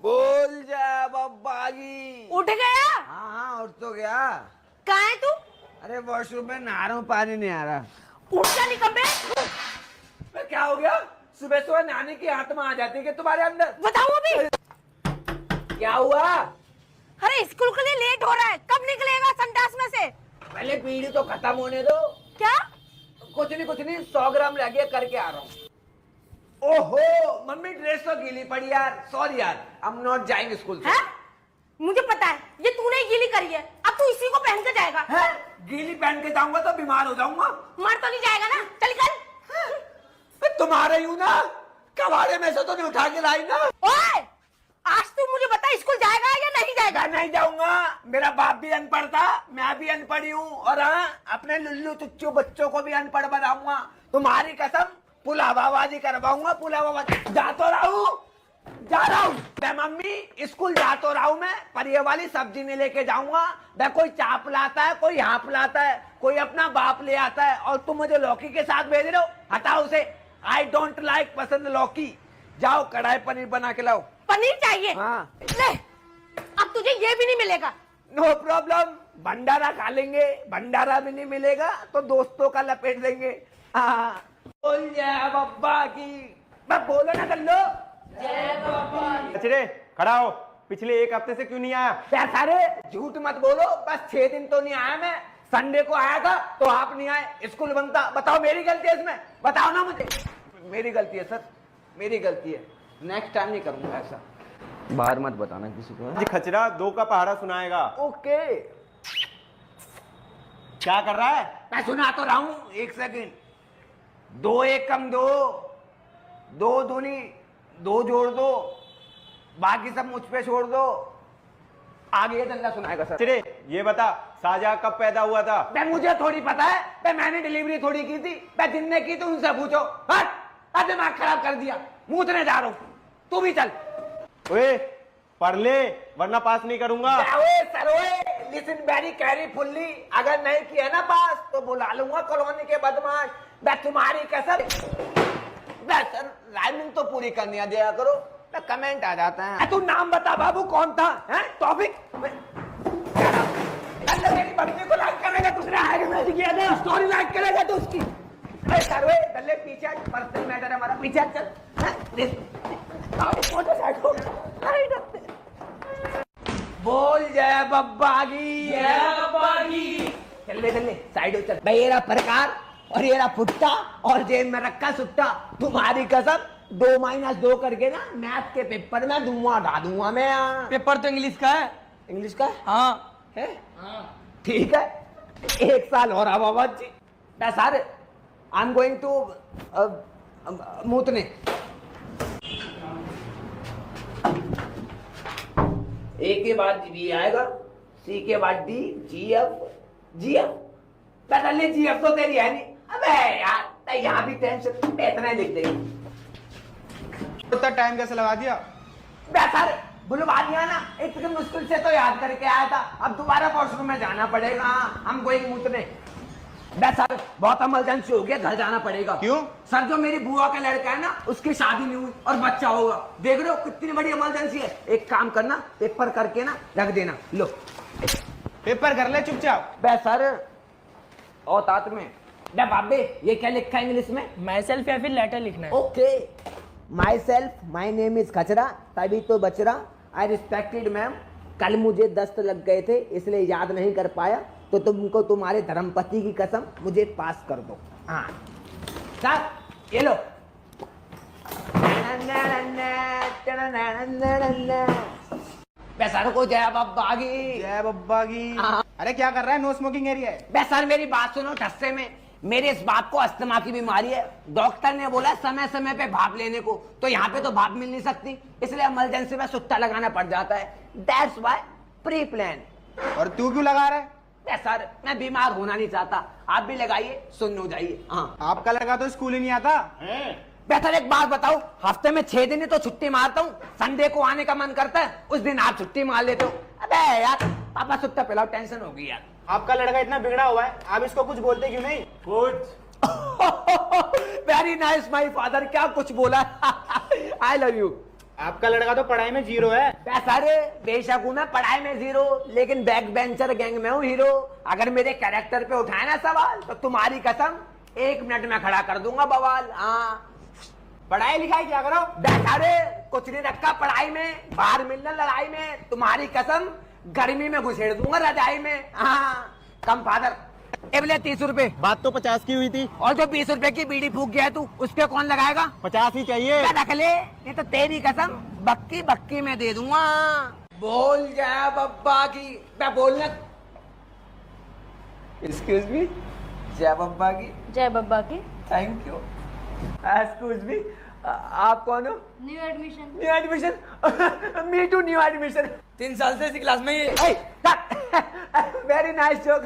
बोल जा बब्बागी। उठ गया? हाँ हाँ उठ तो गया। कहाँ है तू? अरे वॉशरूम में नहा रहा हूँ, पानी नहीं आ रहा। उठ जा निकम्मे। क्या हो गया? सुबह सुबह नहाने की आत्मा आ जाती है कि तुम्हारे अंदर? बताओ अभी। क्या हुआ? अरे स्कूल के लिए लेट हो रहा है, कब निकलेगा संडास में से? पहले पीढ़ी तो खत्म होने दो। क्या? कुछ नहीं 100 ग्राम रह गया, करके आ रहा हूँ। ओहो मम्मी ड्रेस तो गीली पड़ी यार, सॉरी यार, आई एम नॉट जाइंग स्कूल। है? मुझे पता है ये तूने ही गीली करी है, अब तू इसी को पहन के जाएगा। है? गीली पहन के जाऊंगा तो बीमार हो जाऊंगा। मर तो नहीं जाएगा ना? चल निकल। तुम्हारे ही हूं ना, कबाड़े में से तो नहीं उठा के लाई ना। ओए, आज तू मुझे बता स्कूल जाएगा या नहीं जाएगा? मैं नहीं जाऊंगा, मेरा बाप भी अनपढ़ था, मैं भी अनपढ़ी हूँ, और हाँ अपने लुल्लू चुच्चू बच्चों को भी अनपढ़ बनाऊंगा। तुम्हारी कसम पुलावाबाजी करवाऊंगा, पुलावाबाजी। जा तो रहा हूँ, जा रहा हूँ मैं मम्मी, स्कूल जा तो रहा हूँ मैं, पर ये वाली सब्जी नहीं लेके जाऊंगा। मैं कोई चाप लाता है, कोई हाफ लाता है, कोई अपना बाप ले आता है, और तुम मुझे लौकी के साथ भेज रहे हो। हटाओ उसे, आई डोंट लाइक पसंद लौकी। जाओ कढ़ाई पनीर बना के लाओ। पनीर चाहिए? हाँ। ले, अब तुझे ये भी नहीं मिलेगा। नो प्रॉब्लम, भंडारा खा लेंगे, भंडारा भी नहीं मिलेगा तो दोस्तों का लपेट देंगे। हाँ बोल जय बब्बा की। मैं बोलो ना कर लो। कचरे खड़ा हो, पिछले 1 हफ्ते से क्यों नहीं आया? यार सारे झूठ मत बोलो, बस 6 दिन तो नहीं आया मैं। संडे को आया था तो आप नहीं आए, स्कूल बंद था। बताओ मेरी गलती है इसमें? बताओ ना मुझे। मेरी गलती है सर, मेरी गलती है, नेक्स्ट टाइम नहीं करूंगा ऐसा। बाहर मत बताना किसी को। जी खचरा 2 का पहाड़ा सुनाएगा। ओके। क्या कर रहा है? मैं सुना तो रहा हूं, 1 सेकंड। 2 1 कम 2, 2 दूनी 2 जोड़ दो, बाकी सब मुझ पे छोड़ दो। आगे ये धंधा सुनाएगा सर। कचरे ये बता, शाहजहां कब पैदा हुआ था? मैं मुझे थोड़ी पता है, मैंने डिलीवरी थोड़ी की थी, मैं जिनने की थी उनसे पूछो। हट, अब दिमाग खराब कर दिया, मूतने जा रहा हूं, तू भी चल। ओए पढ़ ले वरना पास नहीं करूंगा। लिसन वेरी केयरफुली, अगर नहीं किया ना पास तो बुला लूंगा कॉलोनी के बदमाश। मैं तुम्हारी कसम। सर राइमिंग तो पूरी करनी दिया करो, मैं कमेंट आ जाता है। तू नाम बता बाबू, कौन था? टॉपिक मेरी बच्ची को लाइक करेगा, दूसरे आगे मैसेज किया था, स्टोरी लाइक करेगा तो उसकी। सर्वे दल्ले पीछे, पर्सनल मैटर है हमारा, पीछे चल। बोल जय बब्बागी। जय बब्बागी। चल साइड हो चल। भाई ये रहा प्रकार और ये रहा फुट्टा और जेब में रखा सुट्टा। तुम्हारी कसम 2 - 2 करके ना मैथ के पेपर में धुआं उठा दूंगा मैं। पेपर तो इंग्लिश का है। इंग्लिश का हाँ है? ठीक है, 1 साल और बाबा जी। मैं सारे आई एम गोइंग टू मूतने। ए के बाद बी आएगा, सी के बाद डी, जी एफ पहले जी एफ तो तेरी है नहीं। अबे यार यहाँ भी टेंशन, इतना ही लिख देंगे। इतना टाइम कैसे लगा दिया? सर बुलवा दिया ना, इतनी मुश्किल से तो याद करके आया था, अब दोबारा वॉशरूम में जाना पड़ेगा। हम गोइंग मूतने। सर बहुत इमरजेंसी हो गया, घर जाना पड़ेगा। क्यों? सर जो मेरी बुआ का लड़का है ना, उसकी शादी नहीं हुई और बच्चा होगा। देख रहे हो कितनी बड़ी इमरजेंसी है। एक काम करना, पेपर करके ना रख देना। लो पेपर कर ले चुपचाप। सर औतात में बाबे ये क्या लिखा है इंग्लिश में? माई सेल्फ या फिर लेटर लिखना है। Okay, myself, my name is खचरा, तभी तो बचरा। आई रिस्पेक्टेड मैम, कल मुझे दस्त लग गए थे इसलिए याद नहीं कर पाया, तो तुमको तुम्हारे धर्मपति की कसम मुझे पास कर दो। हाँ सर ये लो। सर को जय बब्बागी। जय बब्बागी। हाँ। अरे क्या कर रहा है? नो स्मोकिंग एरिया है। सर मेरी बात सुनो ठस्से में, मेरे इस बाप को अस्थमा की बीमारी है। डॉक्टर ने बोला समय समय पे भाप लेने को, तो यहाँ पे तो भाप मिल नहीं सकती, इसलिए इमरजेंसी में सुट्टा लगाना पड़ जाता है। That's why pre plan. और तू क्यों लगा रहा है? सर मैं बीमार होना नहीं चाहता, आप भी लगाइए, सुन्न हो जाइए। हाँ आपका लड़का तो स्कूल ही नहीं आता। बेहतर एक बात बताओ, हफ्ते में 6 दिन ही तो छुट्टी मारता हूँ, संडे को आने का मन करता है, उस दिन आप छुट्टी मार लेते हो। अबे यार पापा सुट्टा पिलाओ, टेंशन होगी यार। आपका लड़का इतना बिगड़ा हुआ है, आप इसको कुछ बोलते क्यों नहीं? कुछ वेरी नाइस माई फादर, क्या कुछ बोला। I love you. आपका लड़का तो पढ़ाई में जीरो है। सारे बेशक हूं मैं पढ़ाई में जीरो, लेकिन बैक बेंचर गैंग में हूँ हीरो। अगर मेरे कैरेक्टर पे उठाए ना सवाल तो तुम्हारी कसम 1 मिनट में खड़ा कर दूंगा बवाल। हाँ, पढ़ाई लिखाई क्या करो? सारे कुछ नहीं रखा पढ़ाई में, बाहर मिलना लड़ाई में। तुम्हारी कसम गर्मी में घुसेड़ दूंगा रजाई में। हाँ, कम फादर बोले 30 रुपए, बात तो 50 की हुई थी। और जो 20 रुपए की बीड़ी फूक गया है तू, उसके कौन लगाएगा? 50 ही चाहिए। रख ले, नहीं तो तेरी कसम बक्की बक्की में दे दूंगा। बोल जय बब्बा की। मैं बोलना, एक्सक्यूज मी, जय बब्बा की। जय बब्बा की। Thank you. एक्सक्यूज मी, आप कौन हो? New admission. New admission? Me too new admission. 3 साल से इसी क्लास में ही है। Very nice joke.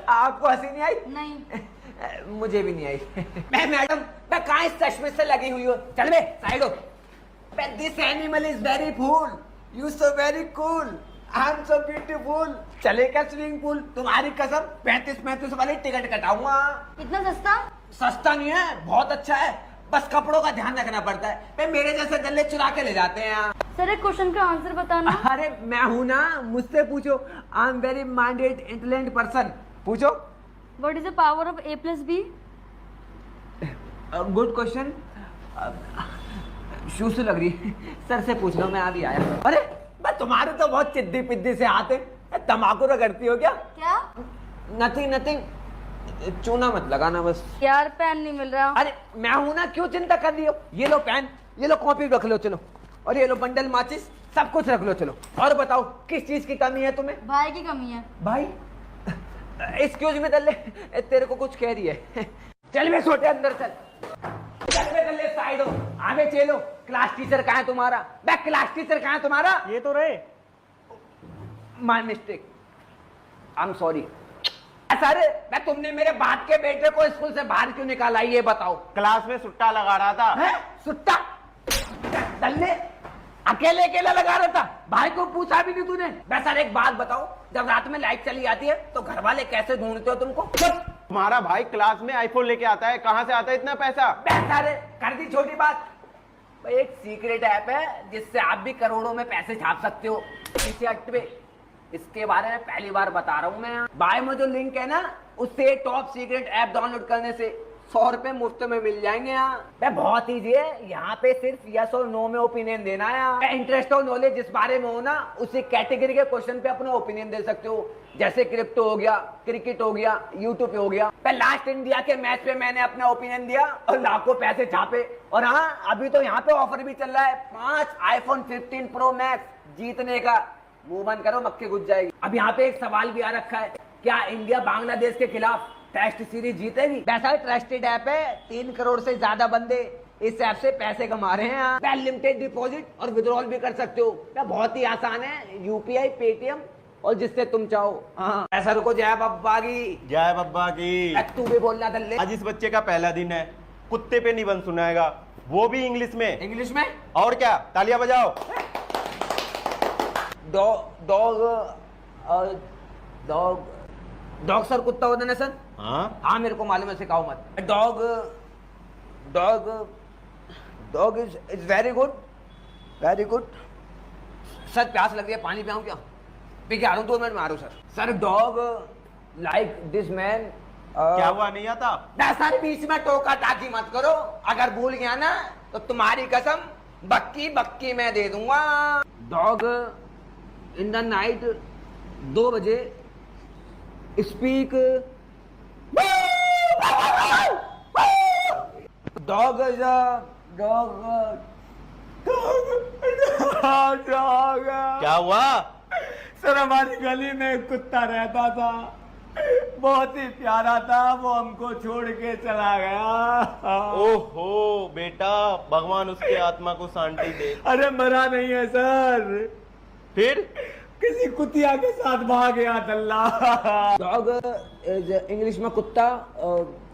आपको हंसी नहीं आई? नहीं। मुझे भी नहीं आई। मैं मैडम, मैं कहाँ इस चश्मे से लगी हुई हो? चल बे साइड हो। This animal is very fool, you so very cool, I am so beautiful. चले क्या स्विमिंग पूल? तुम्हारी कसम 35 वाली टिकट कटाऊंगा। इतना सस्ता? सस्ता नहीं है, बहुत अच्छा है, बस कपड़ों का ध्यान रखना पड़ता है। पे मेरे जैसे गले चुरा के ले जाते हैं यहाँ। सर एक क्वेश्चन का आंसर बताना। अरे मैं हूं ना, मुझसे पूछो। I am very minded intelligent person. पूछो। What is the power of a + b? Good question. शूसू लग रही है, सर से पूछ लो, मैं अभी आया। अरे मैं तुम्हारे तो बहुत चिद्दी पिद्दी से आते, तम्बाकू रगड़ती हो क्या? क्या? नथिंग नथिंग, चूना मत लगाना बस। यार पेन नहीं मिल रहा। अरे मैं हूं ना, क्यों चिंता कर रही हो? ये लो पेन, ये लो कॉपी रख लो चलो, और ये लो बंडल माचिस, सब कुछ रख लो चलो। और बताओ किस चीज की कमी है तुम्हें? भाई की कमी है। भाई? एक्सक्यूज मी दल्ले, तेरे को कुछ कह रही है। चल बे छोटे, अंदर चल। चल बे दल्ले, साइड हो। आगे चलो। क्लास टीचर कहाँ है तुम्हारा? बे क्लास टीचर कहाँ है तुम्हारा? ये तो रहे। My mistake, I am sorry. Sir, मैं तुमने मेरे बाप के बेटे को स्कूल से बाहर क्यों निकाला ये बताओ? क्लास में सुट्टा लगा रहा था। है? सुट्टा? दल्ले अकेले अकेला लगा रहा था, भाई को पूछा भी नहीं तूने? वैसा एक बात बताओ, जब रात में लाइट चली जाती है तो घर वाले कैसे ढूंढते हो तुमको? तुम्हारा भाई क्लास में आईफोन लेके आता है, कहाँ से आता है इतना पैसा? बेहतर है, कर दी छोटी बात। भाई एक सीक्रेट ऐप है जिससे आप भी करोड़ों में पैसे छाप सकते हो। इसी हट पे, इसके बारे में पहली बार बता रहा हूँ मैं। बाय में जो लिंक है ना, उससे टॉप सीक्रेट ऐप डाउनलोड करने से 100 रुपए मुफ्त में मिल जाएंगे। यहाँ बहुत ईजी है, यहाँ पे सिर्फ यस और नो में ओपिनियन देना है। इंटरेस्ट और नॉलेज जिस बारे में हो ना, उसी कैटेगरी के क्वेश्चन पे अपना ओपिनियन दे सकते हो। जैसे क्रिप्टो हो गया, क्रिकेट हो गया, यूट्यूब पे हो गया। लास्ट इंडिया के मैच पे मैंने अपना ओपिनियन दिया और लाखों पैसे छापे। और हाँ, अभी तो यहाँ पे ऑफर भी चल रहा है, 5 iPhone 15 Pro Max जीतने का। मुंह बंद करो, मक्खी घुस जाएगी। अब यहाँ पे एक सवाल भी आ रखा है, क्या इंडिया बांग्लादेश के खिलाफ टेस्ट सीरीज जीतेगी? वैसा ट्रस्टेड ऐप है, 3 करोड़ से ज्यादा बंदे इस ऐप से पैसे कमा रहे हैं। अनलिमिटेड डिपॉजिट और विड्रॉल भी कर सकते हो। बहुत ही आसान है, यूपीआई, पेटीएम और जिससे तुम चाहो। हाँ, ऐसा रुको। जय बब्बा की। जय बब्बा की। तू भी बोल रहा था। आज इस बच्चे का पहला दिन है, कुत्ते पे निबंध सुनाएगा, वो भी इंग्लिश में। इंग्लिश में? और क्या, तालियां बजाओ। डॉग सर कुत्ता होता ना सर? हाँ हाँ, मेरे को मालूम है, सिखाओ मत। Dog is very good, very good. Sir प्यास लग रही है, पानी पियाऊं क्या? पी के आ रहा हूँ, 2 मिनट में आ रहा हूँ sir. Sir dog like this man. क्या हुआ, नहीं आता? सर बीच में टोका टाकी मत करो, अगर भूल गया ना तो तुम्हारी कसम बक्की बक्की मैं दे दूंगा। डॉग इन द नाइट 2 बजे स्पीक। Dog is dog. क्या हुआ? सर हमारी गली में एक कुत्ता रहता था, बहुत ही प्यारा था, वो हमको छोड़ के चला गया। ओहो बेटा, भगवान उसकी आत्मा को शांति दे। अरे मरा नहीं है सर, फिर किसी कुतिया के साथ भाग गया दल्ला। डॉग इज इंग्लिश में कुत्ता।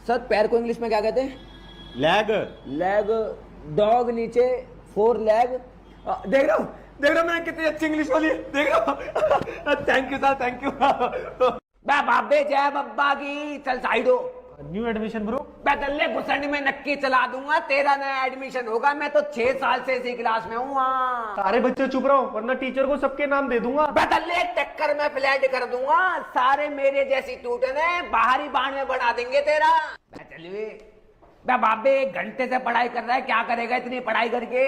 सर पैर को इंग्लिश में क्या कहते हैं? लैग। लेग। डॉग नीचे 4 लेग। देख रहा हूँ मैंने कितनी अच्छी इंग्लिश बोली, देख रहा हूँ। Thank you sir, thank you. बाबे जय बब्बा की। चल साइड हो, न्यू एडमिशन ब्रो। बदले घुसड़ी में नक्की चला दूंगा, तेरा नया एडमिशन होगा। मैं तो 6 साल से इसी क्लास में हूँ। सारे बच्चे चुप रहो वरना टीचर को सबके नाम दे दूंगा। बदले टक्कर में फ्लैट कर दूंगा, सारे मेरे जैसी टूटने बाहरी बाण में बना देंगे तेरा। चलिए बाबे 1 घंटे से पढ़ाई कर रहा है, क्या करेगा इतनी पढ़ाई करके?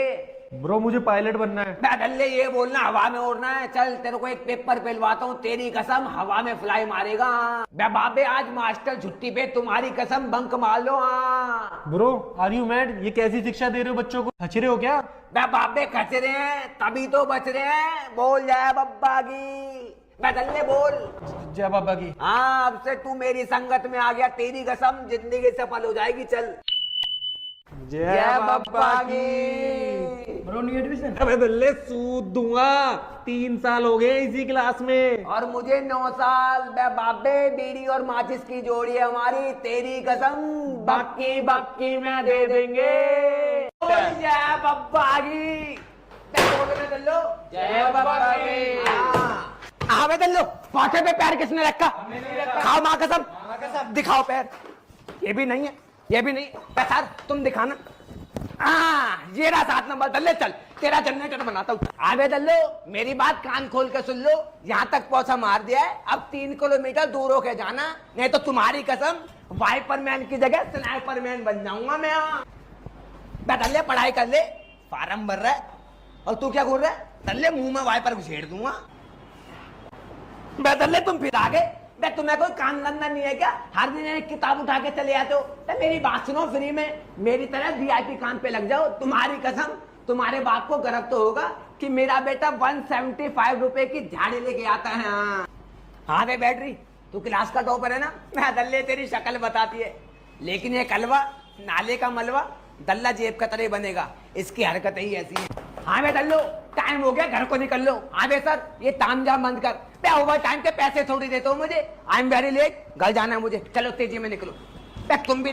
ब्रो मुझे पायलट बनना है। बदले ये बोलना हवा में उड़ना है। चल तेरे को एक पेपर पेलवाता हूँ, तेरी कसम हवा में फ्लाई मारेगा। बाबे आज मास्टर छुट्टी पे, तुम्हारी कसम बंक मार लो। Bro are you mad? ये कैसी शिक्षा दे रहे हो बच्चों को? खच रहे हो क्या? बाबे खच रहे हैं तभी तो बच रहे हैं। बोल जाए बब्बा की, बदलने बोल। जय बाबा की। हाँ अब से तू मेरी संगत में आ गया, तेरी कसम जिंदगी सफल हो जाएगी। चल जय बब्बा की। Bro new admission. अबे बल्ले सूद दूंगा, 3 साल हो गए इसी क्लास में। और मुझे 9 साल। बाबे बीड़ी और माचिस की जोड़ी है हमारी, तेरी कसम बक्की बक्की में दे देंगे। जय बब्बा की। जय बब्बा की। हाँ दल्लो, पाटे पे पैर किसने रखा? खाओ माँ कसम, दिखाओ पैर। ये भी नहीं है, ये भी नहीं। सर तुम दिखाना। ये रहा 7 नंबर। दल्ले चल तेरा जनरेटर बनाता हूँ। आवे दल्लो मेरी बात कान खोल के सुन लो, यहाँ तक पौछा मार दिया है, अब 3 किलोमीटर दूर होके जाना, नहीं तो तुम्हारी कसम वाइपर मैन की जगह स्नाइपर मैन बन जाऊंगा मैं। दल्ले पढ़ाई कर ले, फार्म भर रहा है और तू क्या घूर रहा है? दल्ले मुंह में वाइपर घुसेड़ दूंगा। दल्ले तुम फिर आगे, तुम्हें कोई काम धंधा नहीं है क्या? हर दिन एक किताब उठा के चले आते हो। तो मेरी बात सुनो, फ्री में मेरी तरह VIP काम पे लग जाओ। तुम्हारी कसम तुम्हारे बाप को गर्व तो होगा कि मेरा बेटा 175 रुपए की झाड़ी लेके आता है। हाँ रे बैटरी, तू क्लास का टॉपर है ना? मैं दल्ले तेरी शक्ल बताती है, लेकिन ये कलवा नाले का मलवा दल्ला जेब का तरह बनेगा, इसकी हरकतें ही ऐसी है। हाँ बे दल्लो टाइम हो गया, घर को निकल लो। हाँ बे सर ये तामझाम बंद कर। ओवर टाइम के पैसे थोड़ी देते हो मुझे, आई एम वेरी लेट, घर जाना है मुझे। चलो तेजी में निकलो। तुम भी